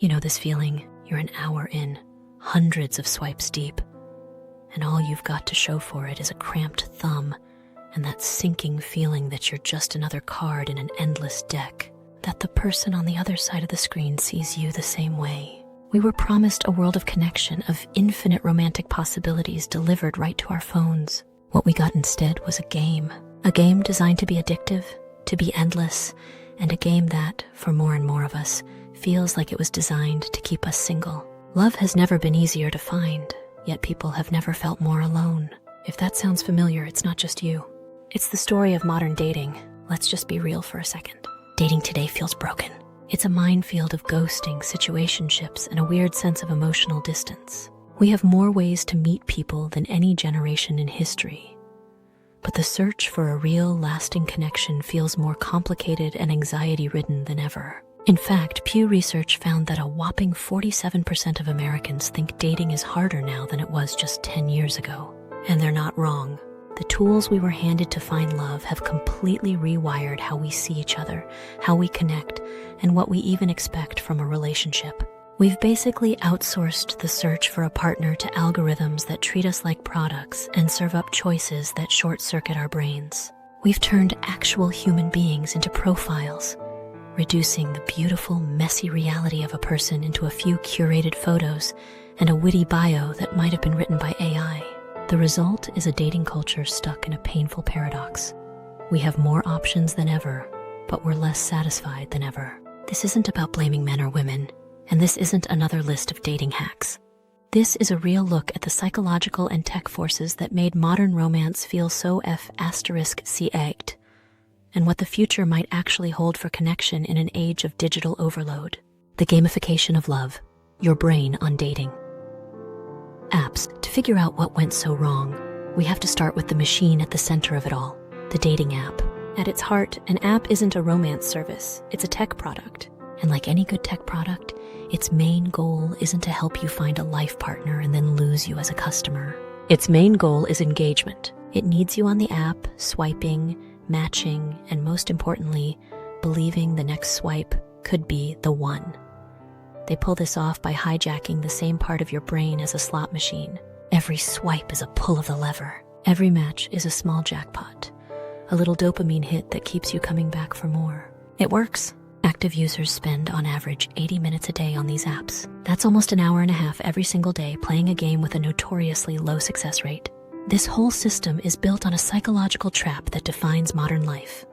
You know this feeling, you're an hour in, hundreds of swipes deep, and all you've got to show for it is a cramped thumb and that sinking feeling that you're just another card in an endless deck, that the person on the other side of the screen sees you the same way. We were promised a world of connection, of infinite romantic possibilities delivered right to our phones. What we got instead was a game designed to be addictive, to be endless, and a game that, for more and more of us, feels like it was designed to keep us single. Love has never been easier to find, yet people have never felt more alone. If that sounds familiar, it's not just you. It's the story of modern dating. Let's just be real for a second. Dating today feels broken. It's a minefield of ghosting, situationships, and a weird sense of emotional distance. We have more ways to meet people than any generation in history. But the search for a real, lasting connection feels more complicated and anxiety-ridden than ever. In fact, Pew Research found that a whopping 47% of Americans think dating is harder now than it was just 10 years ago. And they're not wrong. The tools we were handed to find love have completely rewired how we see each other, how we connect, and what we even expect from a relationship. We've basically outsourced the search for a partner to algorithms that treat us like products and serve up choices that short-circuit our brains. We've turned actual human beings into profiles, reducing the beautiful, messy reality of a person into a few curated photos and a witty bio that might have been written by AI. The result is a dating culture stuck in a painful paradox. We have more options than ever, but we're less satisfied than ever. This isn't about blaming men or women, and this isn't another list of dating hacks. This is a real look at the psychological and tech forces that made modern romance feel so F***egged, and what the future might actually hold for connection in an age of digital overload. The gamification of love, your brain on dating. Apps. To figure out what went so wrong, we have to start with the machine at the center of it all, the dating app. At its heart, an app isn't a romance service, it's a tech product. And like any good tech product, its main goal isn't to help you find a life partner and then lose you as a customer. Its main goal is engagement. It needs you on the app, swiping, matching, and most importantly, believing the next swipe could be the one. They pull this off by hijacking the same part of your brain as a slot machine. Every swipe is a pull of the lever. Every match is a small jackpot, a little dopamine hit that keeps you coming back for more. It works. Active users spend, on average, 80 minutes a day on these apps. That's almost an hour and a half every single day playing a game with a notoriously low success rate. This whole system is built on a psychological trap that defines modern life: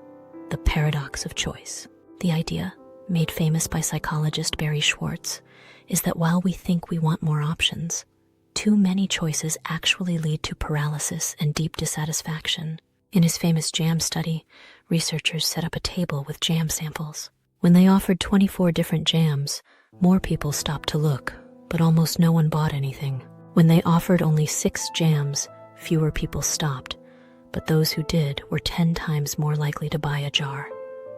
the paradox of choice. The idea, made famous by psychologist Barry Schwartz, is that while we think we want more options, too many choices actually lead to paralysis and deep dissatisfaction. In his famous jam study, researchers set up a table with jam samples. When they offered 24 different jams, more people stopped to look, but almost no one bought anything. When they offered only 6 jams, fewer people stopped, but those who did were 10 times more likely to buy a jar,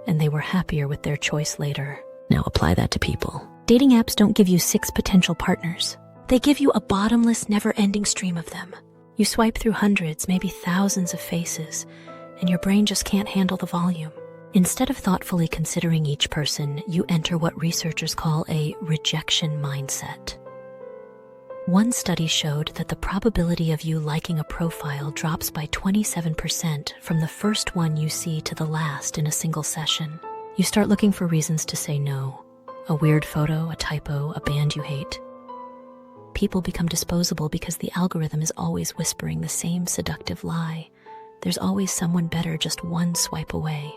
and they were happier with their choice later. Now apply that to people. Dating apps don't give you 6 potential partners. They give you a bottomless, never-ending stream of them. You swipe through hundreds, maybe thousands of faces, and your brain just can't handle the volume. Instead of thoughtfully considering each person, you enter what researchers call a rejection mindset. One study showed that the probability of you liking a profile drops by 27% from the first one you see to the last in a single session. You start looking for reasons to say no. A weird photo, a typo, a band you hate. People become disposable because the algorithm is always whispering the same seductive lie. There's always someone better just one swipe away.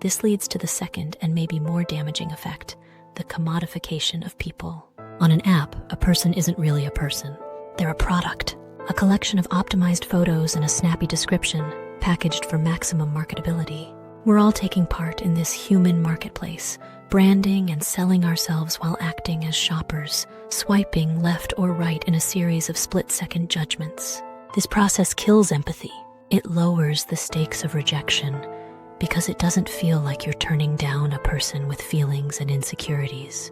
This leads to the second and maybe more damaging effect, the commodification of people. On an app, a person isn't really a person. They're a product, a collection of optimized photos and a snappy description, packaged for maximum marketability. We're all taking part in this human marketplace, branding and selling ourselves while acting as shoppers, swiping left or right in a series of split-second judgments. This process kills empathy. It lowers the stakes of rejection, because it doesn't feel like you're turning down a person with feelings and insecurities.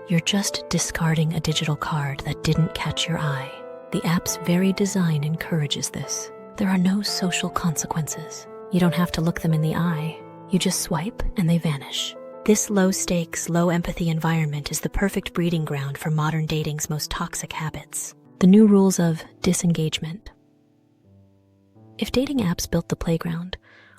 You're just discarding a digital card that didn't catch your eye. The app's very design encourages this. There are no social consequences. You don't have to look them in the eye. You just swipe and they vanish. This low-stakes, low-empathy environment is the perfect breeding ground for modern dating's most toxic habits, the new rules of disengagement. If dating apps built the playground,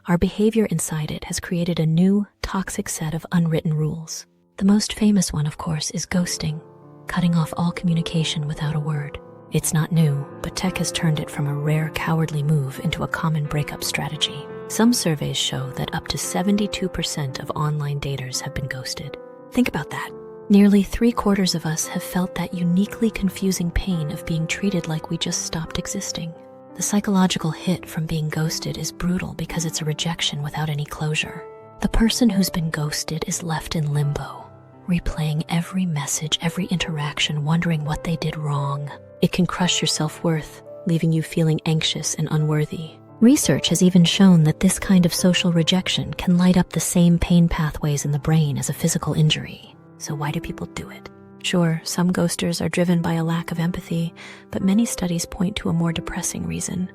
our behavior inside it has created a new, toxic set of unwritten rules. The most famous one, of course, is ghosting, cutting off all communication without a word. It's not new, but tech has turned it from a rare, cowardly move into a common breakup strategy. Some surveys show that up to 72% of online daters have been ghosted. Think about that. Nearly 3/4 of us have felt that uniquely confusing pain of being treated like we just stopped existing. The psychological hit from being ghosted is brutal because it's a rejection without any closure. The person who's been ghosted is left in limbo, replaying every message, every interaction, wondering what they did wrong. It can crush your self-worth, leaving you feeling anxious and unworthy. Research has even shown that this kind of social rejection can light up the same pain pathways in the brain as a physical injury. So why do people do it? Sure, some ghosters are driven by a lack of empathy, but many studies point to a more depressing reason.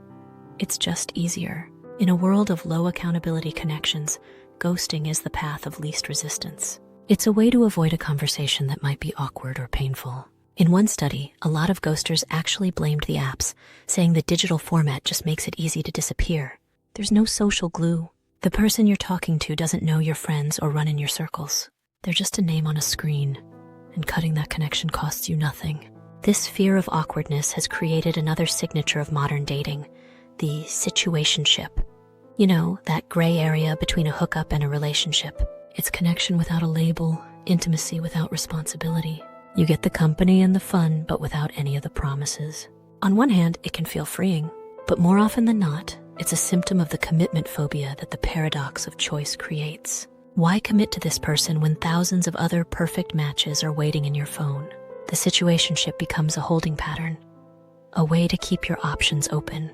It's just easier. In a world of low accountability connections, ghosting is the path of least resistance. It's a way to avoid a conversation that might be awkward or painful. In one study, a lot of ghosters actually blamed the apps, saying the digital format just makes it easy to disappear. There's no social glue. The person you're talking to doesn't know your friends or run in your circles. They're just a name on a screen, and cutting that connection costs you nothing. This fear of awkwardness has created another signature of modern dating, the situationship. You know, that gray area between a hookup and a relationship. It's connection without a label, intimacy without responsibility. You get the company and the fun, but without any of the promises. On one hand, it can feel freeing, but more often than not, it's a symptom of the commitment phobia that the paradox of choice creates. Why commit to this person when thousands of other perfect matches are waiting in your phone? The situationship becomes a holding pattern, a way to keep your options open,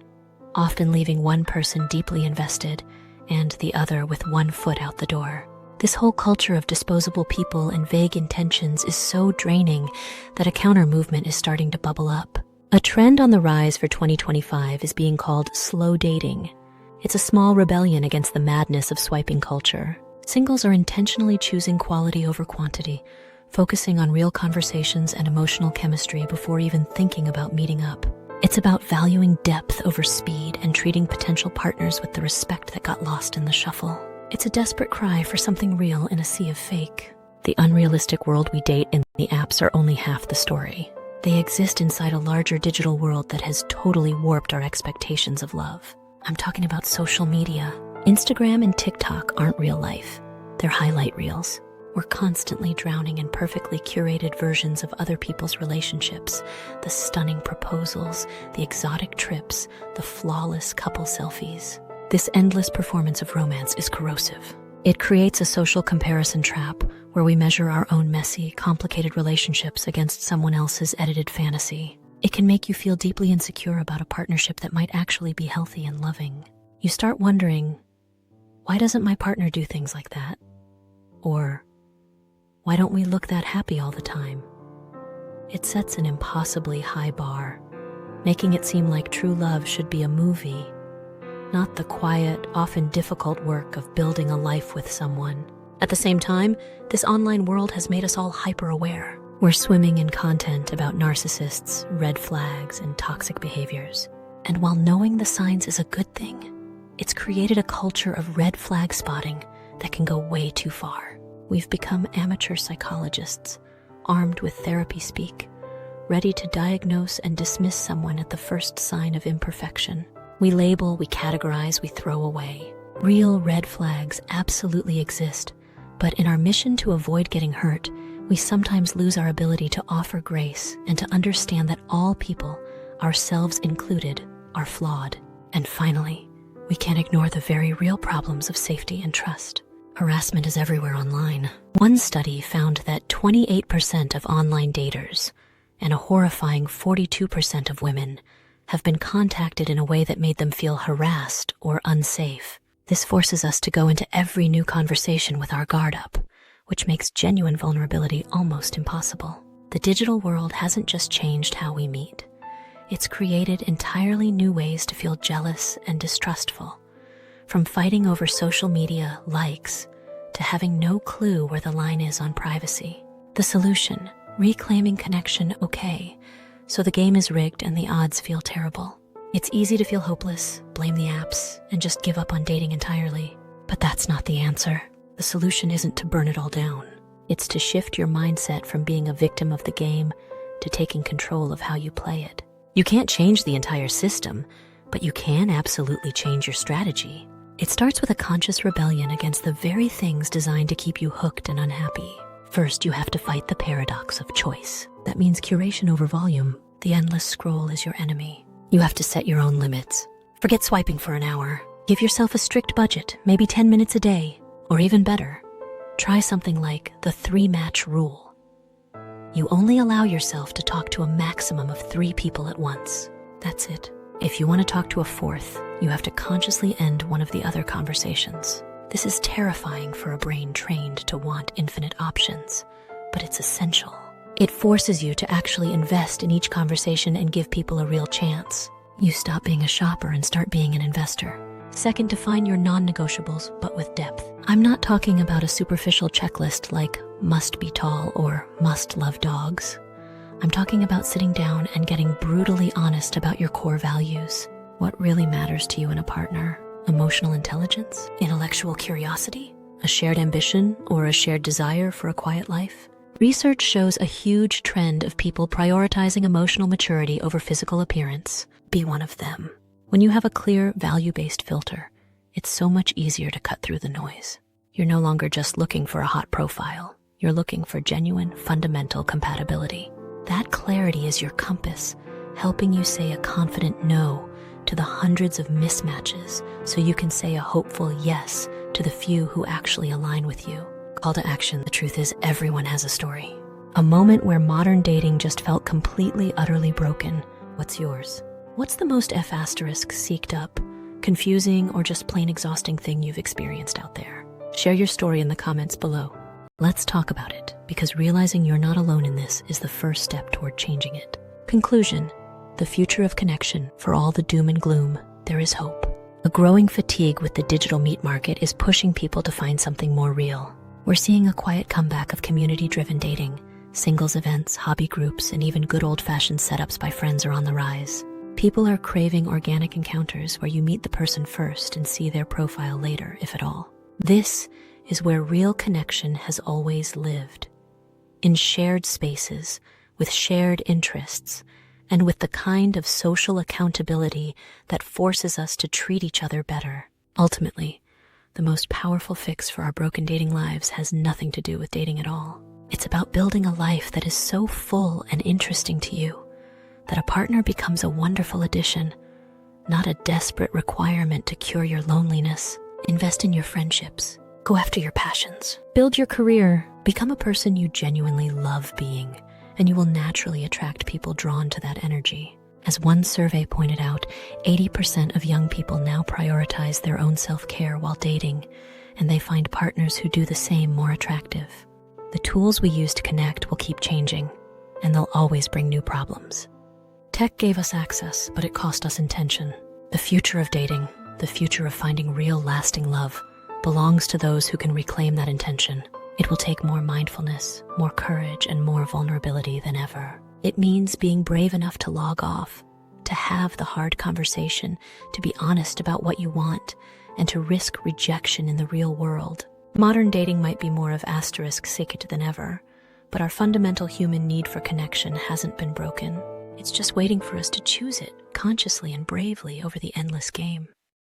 often leaving one person deeply invested and the other with one foot out the door. This whole culture of disposable people and vague intentions is so draining that a counter movement is starting to bubble up. A trend on the rise for 2025 is being called slow dating. It's a small rebellion against the madness of swiping culture. Singles are intentionally choosing quality over quantity, focusing on real conversations and emotional chemistry before even thinking about meeting up. It's about valuing depth over speed and treating potential partners with the respect that got lost in the shuffle. It's a desperate cry for something real in a sea of fake. The unrealistic world we date in the apps are only half the story. They exist inside a larger digital world that has totally warped our expectations of love. I'm talking about social media. Instagram and TikTok aren't real life. They're highlight reels. We're constantly drowning in perfectly curated versions of other people's relationships, the stunning proposals, the exotic trips, the flawless couple selfies. This endless performance of romance is corrosive. It creates a social comparison trap where we measure our own messy, complicated relationships against someone else's edited fantasy. It can make you feel deeply insecure about a partnership that might actually be healthy and loving. You start wondering, why doesn't my partner do things like that? Or, why don't we look that happy all the time? It sets an impossibly high bar, making it seem like true love should be a movie, not the quiet, often difficult work of building a life with someone. At the same time, this online world has made us all hyper-aware. We're swimming in content about narcissists, red flags, and toxic behaviors. And while knowing the signs is a good thing, it's created a culture of red flag spotting that can go way too far. We've become amateur psychologists, armed with therapy speak, ready to diagnose and dismiss someone at the first sign of imperfection. We label, we categorize, we throw away. Real red flags absolutely exist, but in our mission to avoid getting hurt, we sometimes lose our ability to offer grace and to understand that all people, ourselves included, are flawed. And finally, we can't ignore the very real problems of safety and trust. Harassment is everywhere online. One study found that 28% of online daters and a horrifying 42% of women have been contacted in a way that made them feel harassed or unsafe. This forces us to go into every new conversation with our guard up, which makes genuine vulnerability almost impossible. The digital world hasn't just changed how we meet. It's created entirely new ways to feel jealous and distrustful, from fighting over social media likes to having no clue where the line is on privacy. The solution: reclaiming connection okay, so the game is rigged and the odds feel terrible. It's easy to feel hopeless, blame the apps, and just give up on dating entirely. But that's not the answer. The solution isn't to burn it all down. It's to shift your mindset from being a victim of the game to taking control of how you play it. You can't change the entire system, but you can absolutely change your strategy. It starts with a conscious rebellion against the very things designed to keep you hooked and unhappy. First, you have to fight the paradox of choice. That means curation over volume. The endless scroll is your enemy. You have to set your own limits. Forget swiping for an hour. Give yourself a strict budget, maybe 10 minutes a day. Or even better, try something like the 3-match rule. You only allow yourself to talk to a maximum of 3 people at once. That's it. If you want to talk to a 4th, you have to consciously end one of the other conversations. This is terrifying for a brain trained to want infinite options, but it's essential. It forces you to actually invest in each conversation and give people a real chance. You stop being a shopper and start being an investor. Second, define your non-negotiables, but with depth. I'm not talking about a superficial checklist like must be tall or must love dogs. I'm talking about sitting down and getting brutally honest about your core values. What really matters to you in a partner? Emotional intelligence? Intellectual curiosity? A shared ambition or a shared desire for a quiet life? Research shows a huge trend of people prioritizing emotional maturity over physical appearance. Be one of them. When you have a clear, value-based filter, it's so much easier to cut through the noise. You're no longer just looking for a hot profile. You're looking for genuine, fundamental compatibility. That clarity is your compass, helping you say a confident no to the hundreds of mismatches so you can say a hopeful yes to the few who actually align with you. Call to action: the truth is, everyone has a story. A moment where modern dating just felt completely, utterly broken. What's yours? What's the most seeked up, confusing, or just plain exhausting thing you've experienced out there? Share your story in the comments below. Let's talk about it, because realizing you're not alone in this is the first step toward changing it. Conclusion: the future of connection. For all the doom and gloom, there is hope. A growing fatigue with the digital meat market is pushing people to find something more real. We're seeing a quiet comeback of community-driven dating. Singles events, hobby groups, and even good old-fashioned setups by friends are on the rise. People are craving organic encounters where you meet the person first and see their profile later, if at all. This is where real connection has always lived. In shared spaces, with shared interests, and with the kind of social accountability that forces us to treat each other better. Ultimately, the most powerful fix for our broken dating lives has nothing to do with dating at all. It's about building a life that is so full and interesting to you that a partner becomes a wonderful addition, not a desperate requirement to cure your loneliness. Invest in your friendships. Go after your passions. Build your career. Become a person you genuinely love being, and you will naturally attract people drawn to that energy. As one survey pointed out, 80% of young people now prioritize their own self-care while dating, and they find partners who do the same more attractive. The tools we use to connect will keep changing, and they'll always bring new problems. Tech gave us access, but it cost us intention. The future of dating, the future of finding real, lasting love, belongs to those who can reclaim that intention. It will take more mindfulness, more courage, and more vulnerability than ever. It means being brave enough to log off, to have the hard conversation, to be honest about what you want, and to risk rejection in the real world. Modern dating might be more of *sicket than ever, but our fundamental human need for connection hasn't been broken. It's just waiting for us to choose it consciously and bravely over the endless game.